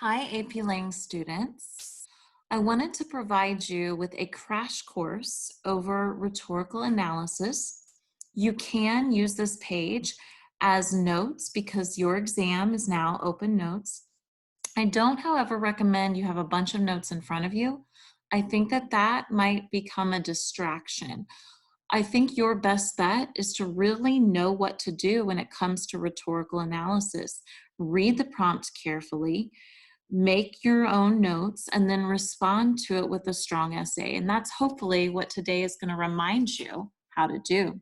Hi, AP Lang students. I wanted to provide you with a crash course over rhetorical analysis. You can use this page as notes because your exam is now open notes. I don't, however, recommend you have a bunch of notes in front of you. I think that might become a distraction. I think your best bet is to really know what to do when it comes to rhetorical analysis. Read the prompt carefully, make your own notes, and then respond to it with a strong essay. And that's hopefully what today is going to remind you how to do.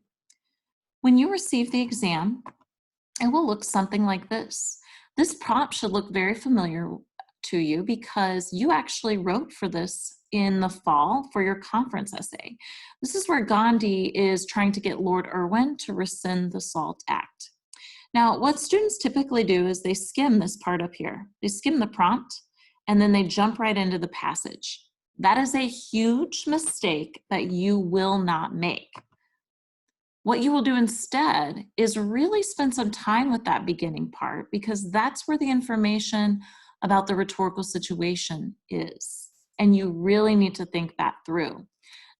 When you receive the exam, it will look something like this. This prompt should look very familiar to you because you actually wrote for this in the fall for your conference essay. This is where Gandhi is trying to get Lord Irwin to rescind the SALT Act. Now, what students typically do is they skim this part up here. They skim the prompt, and then they jump right into the passage. That is a huge mistake that you will not make. What you will do instead is really spend some time with that beginning part because that's where the information about the rhetorical situation is. And you really need to think that through.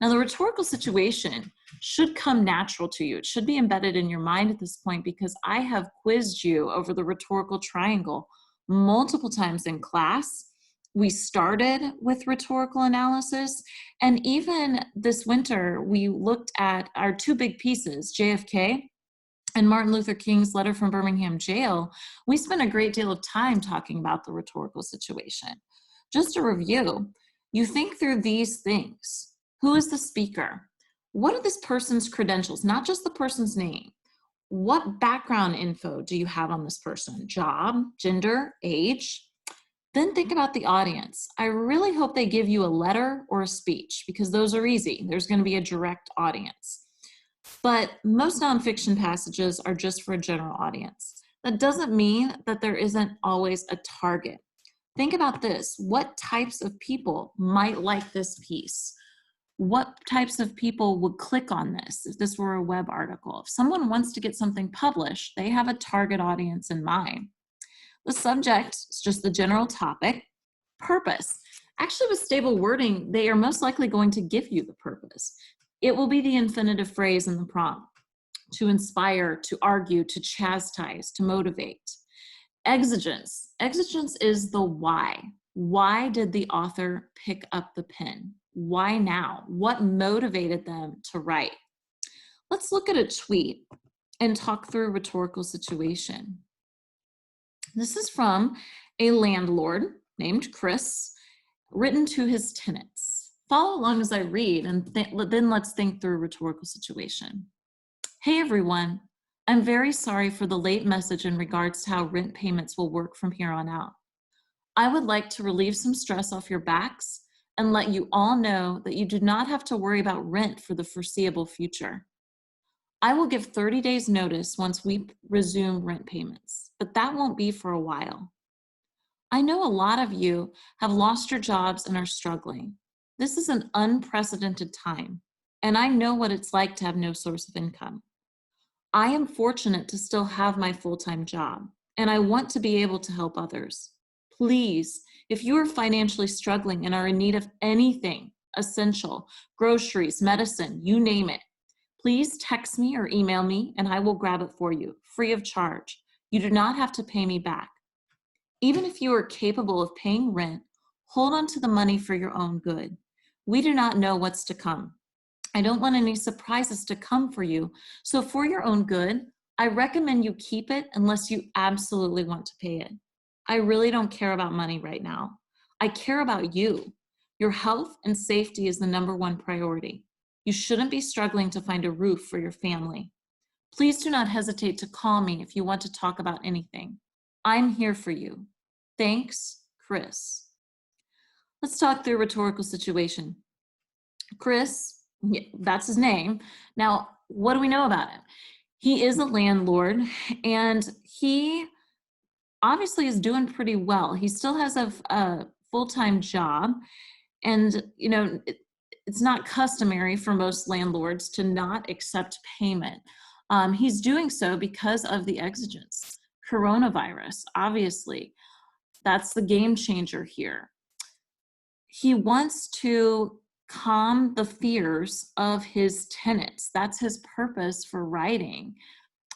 Now, the rhetorical situation should come natural to you. It should be embedded in your mind at this point because I have quizzed you over the rhetorical triangle multiple times in class. We started with rhetorical analysis, and even this winter, we looked at our two big pieces, JFK and Martin Luther King's letter from Birmingham jail. We spent a great deal of time talking about the rhetorical situation. Just to review, you think through these things. Who is the speaker? What are this person's credentials? Not just the person's name. What background info do you have on this person? Job, gender, age? Then think about the audience. I really hope they give you a letter or a speech because those are easy. There's going to be a direct audience. But most nonfiction passages are just for a general audience. That doesn't mean that there isn't always a target. Think about this. What types of people might like this piece? What types of people would click on this if this were a web article? If someone wants to get something published, they have a target audience in mind. The subject is just the general topic. Purpose. Actually, with stable wording, they are most likely going to give you the purpose. It will be the infinitive phrase in the prompt: to inspire, to argue, to chastise, to motivate. Exigence. Exigence is the why. Why did the author pick up the pen? Why now? What motivated them to write? Let's look at a tweet and talk through a rhetorical situation. This is from a landlord named Chris, written to his tenants. Follow along as I read, and then let's think through a rhetorical situation. Hey everyone, I'm very sorry for the late message in regards to how rent payments will work from here on out. I would like to relieve some stress off your backs and let you all know that you do not have to worry about rent for the foreseeable future. I will give 30 days notice once we resume rent payments, but that won't be for a while. I know a lot of you have lost your jobs and are struggling. This is an unprecedented time, and I know what it's like to have no source of income. I am fortunate to still have my full-time job, and I want to be able to help others. Please, if you are financially struggling and are in need of anything essential, groceries, medicine, you name it, please text me or email me and I will grab it for you, free of charge. You do not have to pay me back. Even if you are capable of paying rent, hold on to the money for your own good. We do not know what's to come. I don't want any surprises to come for you. So for your own good, I recommend you keep it unless you absolutely want to pay it. I really don't care about money right now. I care about you. Your health and safety is the #1 priority. You shouldn't be struggling to find a roof for your family. Please do not hesitate to call me if you want to talk about anything. I'm here for you. Thanks, Chris. Let's talk through a rhetorical situation. Chris, that's his name. Now, what do we know about him? He is a landlord, and he obviously is doing pretty well. He still has a full-time job, and it's not customary for most landlords to not accept payment. He's doing so because of the exigence. Coronavirus, obviously. That's the game changer here. He wants to calm the fears of his tenants. That's his purpose for writing,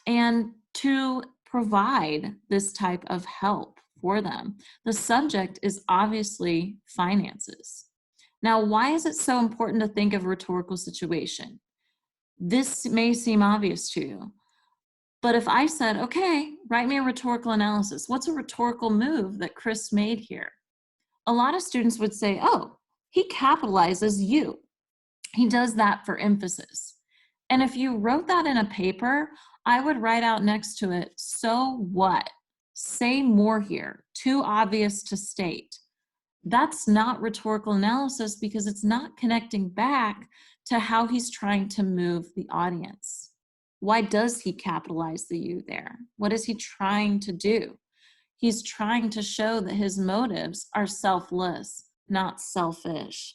and to provide this type of help for them. The subject is obviously finances. Now, why is it so important to think of a rhetorical situation? This may seem obvious to you, but if I said, okay, write me a rhetorical analysis, what's a rhetorical move that Chris made here? A lot of students would say, oh, he capitalizes you. He does that for emphasis. And if you wrote that in a paper, I would write out next to it, so what? Say more here, too obvious to state. That's not rhetorical analysis because it's not connecting back to how he's trying to move the audience. Why does he capitalize the you there? What is he trying to do? He's trying to show that his motives are selfless, not selfish.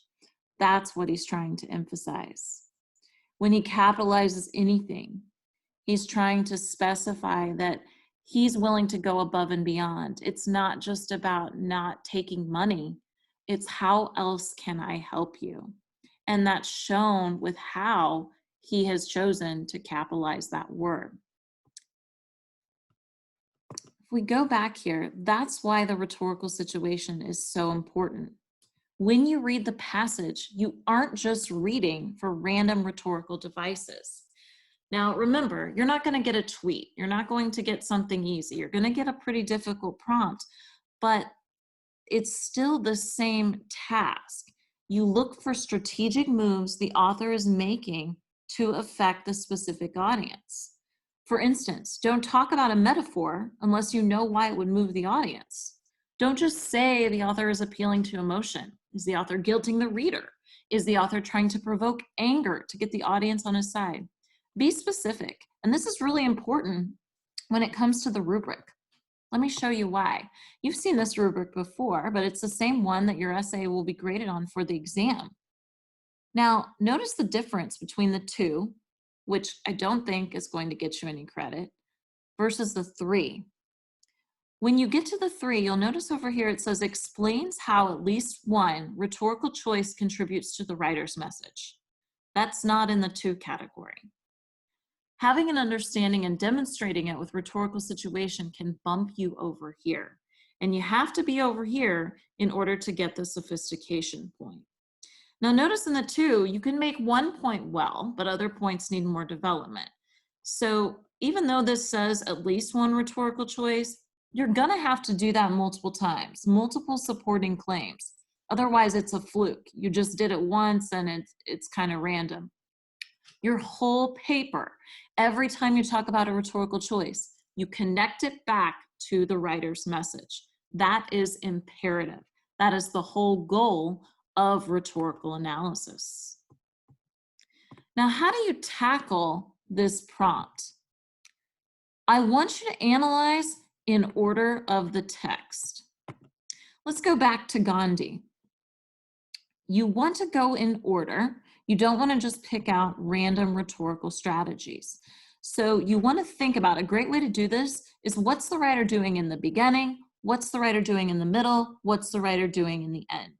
That's what he's trying to emphasize. When he capitalizes anything, he's trying to specify that he's willing to go above and beyond. It's not just about not taking money. It's how else can I help you? And that's shown with how he has chosen to capitalize that word. If we go back here, that's why the rhetorical situation is so important. When you read the passage, you aren't just reading for random rhetorical devices. Now, remember, you're not going to get a tweet. You're not going to get something easy. You're going to get a pretty difficult prompt, but it's still the same task. You look for strategic moves the author is making to affect the specific audience. For instance, don't talk about a metaphor unless you know why it would move the audience. Don't just say the author is appealing to emotion. Is the author guilting the reader? Is the author trying to provoke anger to get the audience on his side? Be specific. And this is really important when it comes to the rubric. Let me show you why. You've seen this rubric before, but it's the same one that your essay will be graded on for the exam. Now, notice the difference between the two, which I don't think is going to get you any credit, versus the three. When you get to the three, you'll notice over here it says explains how at least one rhetorical choice contributes to the writer's message. That's not in the two category. Having an understanding and demonstrating it with rhetorical situation can bump you over here. And you have to be over here in order to get the sophistication point. Now notice in the two, you can make one point well, but other points need more development. So even though this says at least one rhetorical choice, you're gonna have to do that multiple times, multiple supporting claims. Otherwise it's a fluke. You just did it once and it's kind of random. Your whole paper, every time you talk about a rhetorical choice, you connect it back to the writer's message. That is imperative. That is the whole goal of rhetorical analysis. Now, how do you tackle this prompt? I want you to analyze in order of the text. Let's go back to Gandhi. You want to go in order. You don't want to just pick out random rhetorical strategies. So you want to think about a great way to do this is what's the writer doing in the beginning? What's the writer doing in the middle? What's the writer doing in the end?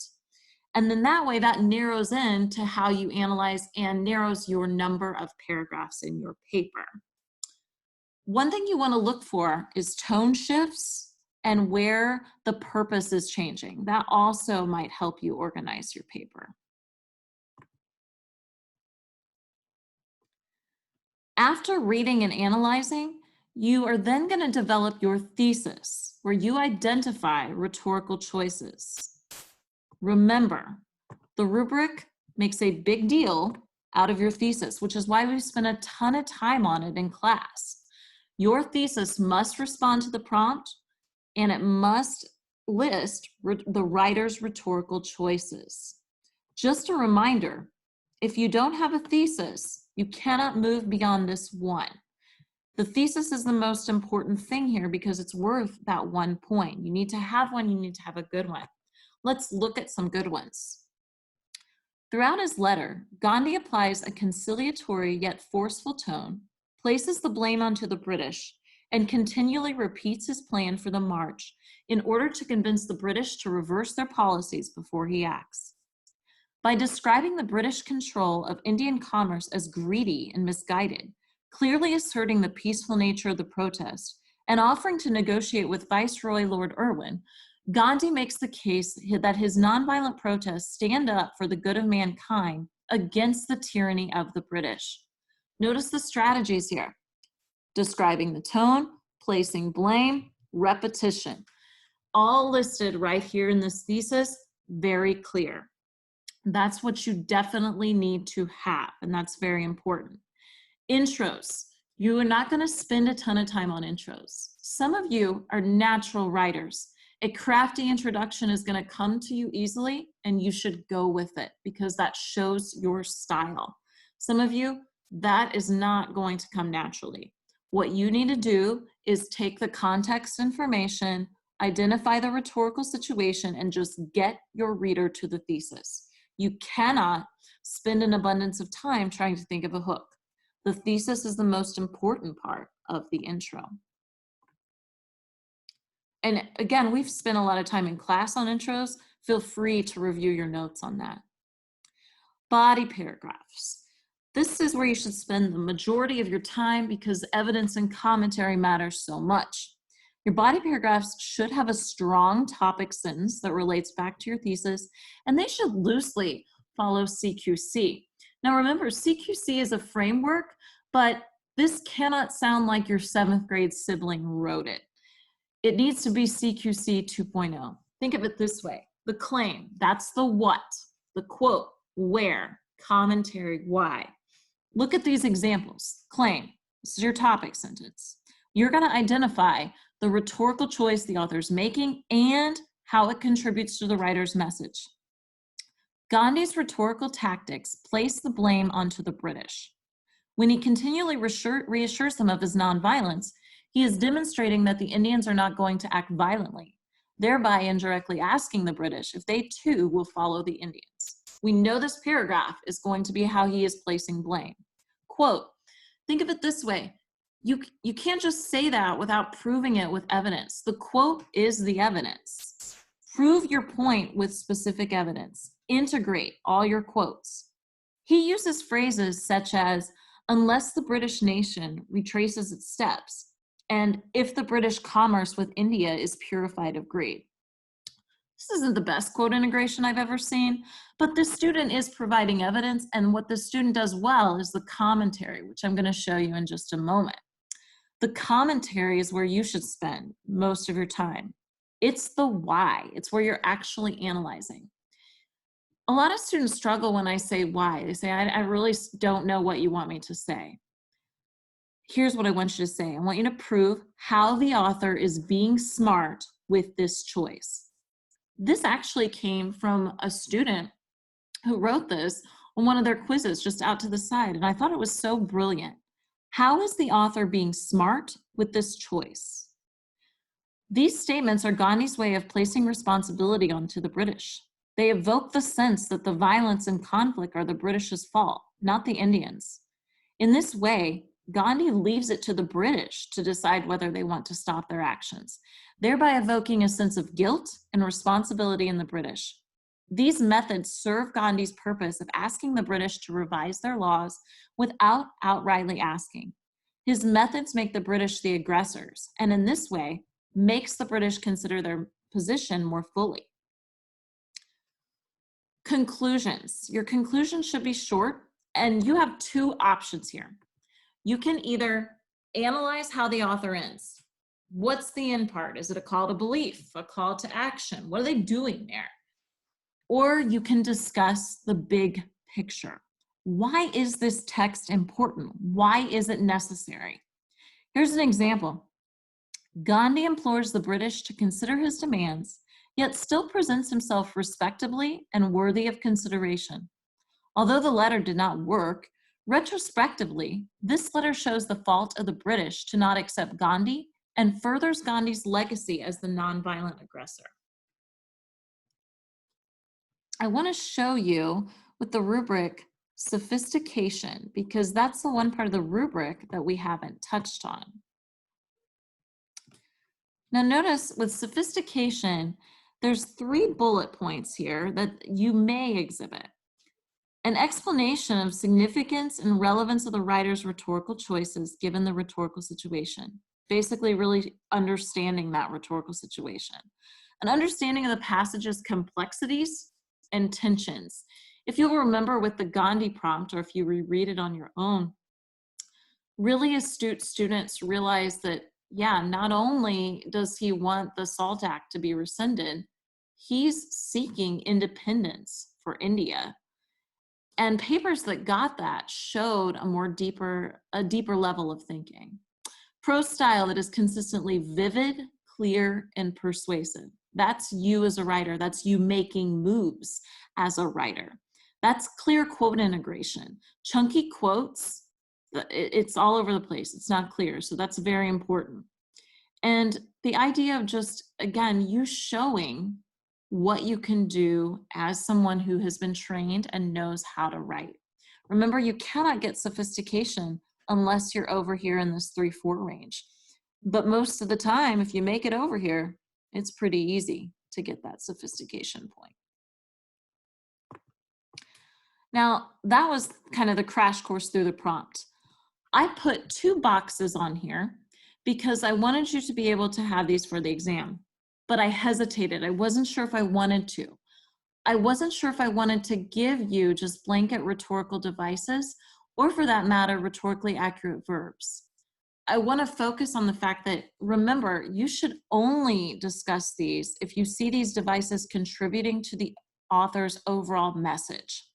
And then that way that narrows in to how you analyze and narrows your number of paragraphs in your paper. One thing you want to look for is tone shifts and where the purpose is changing. That also might help you organize your paper. After reading and analyzing, you are then going to develop your thesis, where you identify rhetorical choices. Remember, the rubric makes a big deal out of your thesis, which is why we've spent a ton of time on it in class. Your thesis must respond to the prompt, and it must list the writer's rhetorical choices. Just a reminder, if you don't have a thesis, you cannot move beyond this one. The thesis is the most important thing here because it's worth that 1 point. You need to have one, you need to have a good one. Let's look at some good ones. Throughout his letter, Gandhi applies a conciliatory yet forceful tone, places the blame onto the British, and continually repeats his plan for the march in order to convince the British to reverse their policies before he acts. By describing the British control of Indian commerce as greedy and misguided, clearly asserting the peaceful nature of the protest, and offering to negotiate with Viceroy Lord Irwin, Gandhi makes the case that his nonviolent protests stand up for the good of mankind against the tyranny of the British. Notice the strategies here: describing the tone, placing blame, repetition. All listed right here in this thesis, very clear. That's what you definitely need to have, and that's very important. Intros. You are not going to spend a ton of time on intros. Some of you are natural writers. A crafty introduction is going to come to you easily, and you should go with it because that shows your style. Some of you, that is not going to come naturally. What you need to do is take the context information, identify the rhetorical situation, and just get your reader to the thesis. You cannot spend an abundance of time trying to think of a hook. The thesis is the most important part of the intro. And again, we've spent a lot of time in class on intros. Feel free to review your notes on that. Body paragraphs. This is where you should spend the majority of your time because evidence and commentary matters so much. Your body paragraphs should have a strong topic sentence that relates back to your thesis, and they should loosely follow CQC. Now remember, CQC is a framework, but this cannot sound like your 7th grade sibling wrote it. It needs to be CQC 2.0. Think of it this way: the claim, that's the what; the quote, where; commentary, why. Look at these examples. Claim, this is your topic sentence. You're going to identify the rhetorical choice the author is making and how it contributes to the writer's message. Gandhi's rhetorical tactics place the blame onto the British. When he continually reassures them of his nonviolence, he is demonstrating that the Indians are not going to act violently, thereby indirectly asking the British if they too will follow the Indians. We know this paragraph is going to be how he is placing blame. Quote, think of it this way: you can't just say that without proving it with evidence. The quote is the evidence. Prove your point with specific evidence. Integrate all your quotes. He uses phrases such as, unless the British nation retraces its steps, and if the British commerce with India is purified of greed. This isn't the best quote integration I've ever seen, but the student is providing evidence, and what the student does well is the commentary, which I'm going to show you in just a moment. The commentary is where you should spend most of your time. It's the why. It's where you're actually analyzing. A lot of students struggle when I say why. They say, I really don't know what you want me to say. Here's what I want you to say. I want you to prove how the author is being smart with this choice. This actually came from a student who wrote this on one of their quizzes just out to the side, and I thought it was so brilliant. How is the author being smart with this choice? These statements are Gandhi's way of placing responsibility onto the British. They evoke the sense that the violence and conflict are the British's fault, not the Indians. In this way, Gandhi leaves it to the British to decide whether they want to stop their actions, thereby evoking a sense of guilt and responsibility in the British. These methods serve Gandhi's purpose of asking the British to revise their laws without outrightly asking. His methods make the British the aggressors, and in this way, makes the British consider their position more fully. Conclusions. Your conclusion should be short, and you have two options here. You can either analyze how the author ends. What's the end part? Is it a call to belief, a call to action? What are they doing there? Or you can discuss the big picture. Why is this text important? Why is it necessary? Here's an example. Gandhi implores the British to consider his demands, yet still presents himself respectably and worthy of consideration. Although the letter did not work, retrospectively, this letter shows the fault of the British to not accept Gandhi and furthers Gandhi's legacy as the nonviolent aggressor. I want to show you with the rubric sophistication, because that's the one part of the rubric that we haven't touched on. Now notice with sophistication, there's 3 bullet points here that you may exhibit. An explanation of significance and relevance of the writer's rhetorical choices given the rhetorical situation. Basically, really understanding that rhetorical situation. An understanding of the passage's complexities and tensions. If you'll remember with the Gandhi prompt, or if you reread it on your own, really astute students realize that, yeah, not only does he want the SALT Act to be rescinded, he's seeking independence for India. And papers that got that showed a deeper level of thinking. Prose style that is consistently vivid, clear, and persuasive. That's you as a writer. That's you making moves as a writer. That's clear quote integration. Chunky quotes, it's all over the place. It's not clear. So that's very important. And the idea of just, again, you showing what you can do as someone who has been trained and knows how to write. Remember, you cannot get sophistication unless you're over here in this 3-4 range. But most of the time, if you make it over here, it's pretty easy to get that sophistication point. Now, that was kind of the crash course through the prompt. I put 2 boxes on here because I wanted you to be able to have these for the exam, but I hesitated. I wasn't sure if I wanted to. I wasn't sure if I wanted to give you just blanket rhetorical devices, or for that matter, rhetorically accurate verbs. I want to focus on the fact that, remember, you should only discuss these if you see these devices contributing to the author's overall message.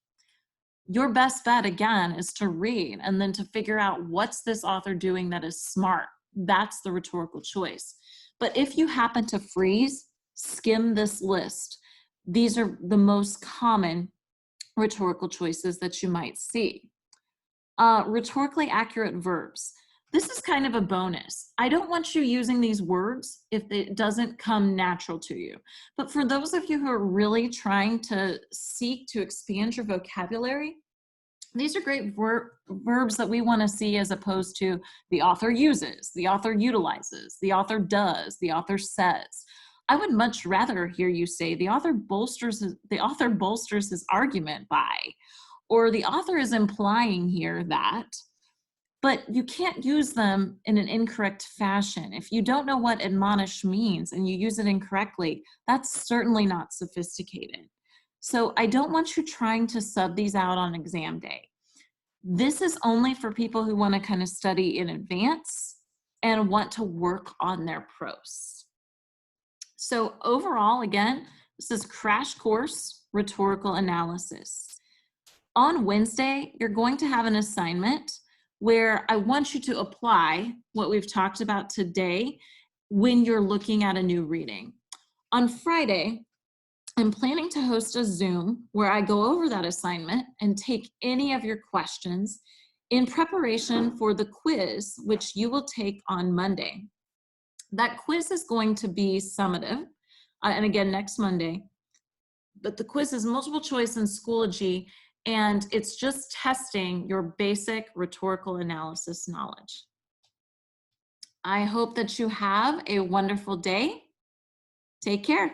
Your best bet, again, is to read and then to figure out what's this author doing that is smart. That's the rhetorical choice. But if you happen to freeze, skim this list. These are the most common rhetorical choices that you might see. Rhetorically accurate verbs. This is kind of a bonus. I don't want you using these words if it doesn't come natural to you. But for those of you who are really trying to seek to expand your vocabulary, these are great verbs that we want to see as opposed to the author uses, the author utilizes, the author does, the author says. I would much rather hear you say the author bolsters his argument by, or the author is implying here that, but you can't use them in an incorrect fashion. If you don't know what admonish means and you use it incorrectly, that's certainly not sophisticated. So I don't want you trying to sub these out on exam day. This is only for people who want to kind of study in advance and want to work on their prose. So overall, again, this is Crash Course Rhetorical Analysis. On Wednesday, you're going to have an assignment where I want you to apply what we've talked about today when you're looking at a new reading. On Friday, I'm planning to host a Zoom where I go over that assignment and take any of your questions in preparation for the quiz, which you will take on Monday. That quiz is going to be summative, and again, next Monday. But the quiz is multiple choice in Schoology, and it's just testing your basic rhetorical analysis knowledge. I hope that you have a wonderful day. Take care.